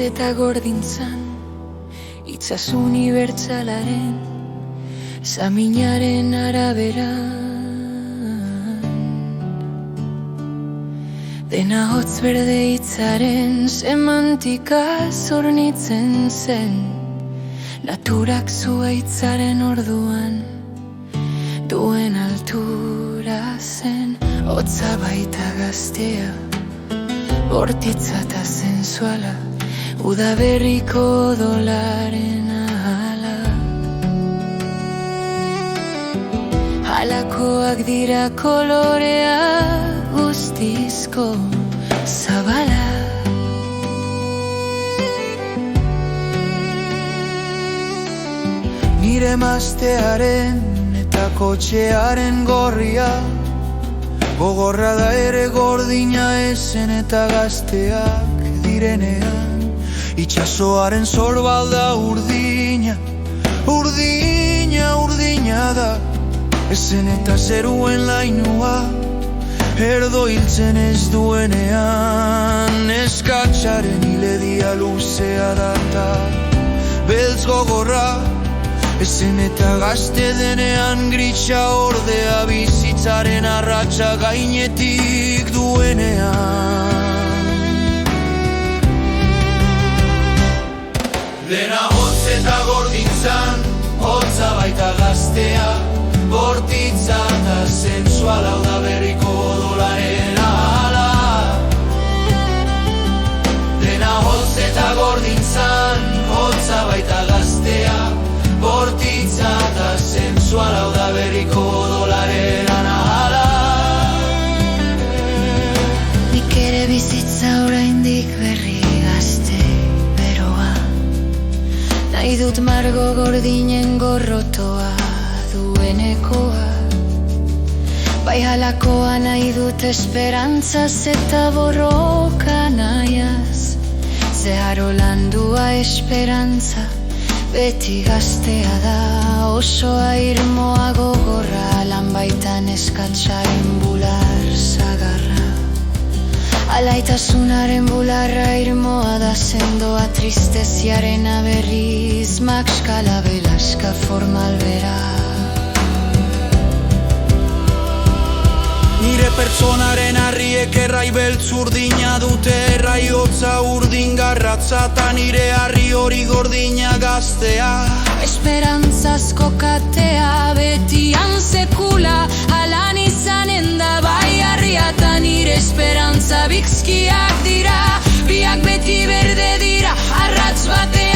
eta gordintzan, itzaz unibertsalaren, zaminaren arabera. Dena hotz berde hitzaren semantika zornitzen zen, naturak zuaitzaren orduan duen altura zen. Hotza baita gaztea, bortitza eta sensuala, udaberriko dolaren ahala. Halakoak dira kolorea guztizko zabala. Nire emaztearen eta kotxearen gorria, gogorra da ere gordina ezen eta gazteak direnean. Itxasoaren sorbalda urdina, urdina, urdina da, ezen eta zeruen lainua, erdo hiltzen ez duenean. Eskatxaren hiledia luzea data, beltz gogorra, ezen eta gazte denean gritsa ordea, bizitzaren arratsa gainetik duenean. Dena hotz eta gordintzan, hotza baita gaztea, bortitza eta sensuala, udaberriko dolaren ahala. Dena hotz eta gordintzan, hotza baita gaztea, bortitza eta sensuala, udaberriko dolaren ahala. Nik ere bizitza oraindik berri gazte beroa, nahi dut margo gordinen gorrotoa duenekoa. Bai halakoa nahi dut esperantzaz eta borroka nahiaz, zeharo landua esperantza, beti gaztea da, osoa irmoa gogorra, lan baitan eskatxaren bular zagarra. Alaitasunaren bularra irmoa da, sendoa tristeziaren aberriz, maxkala belaska formal bera. Nire pertsonaren harriek errai beltz urdina dute, errai hotza urdin garratza, eta nire harri hori gordina gaztea. Esperantzazko katea, betian sekula, alan izanen da bai harria, eta nire esperantza bikskiak dira, biak beti berde dira, arratz bate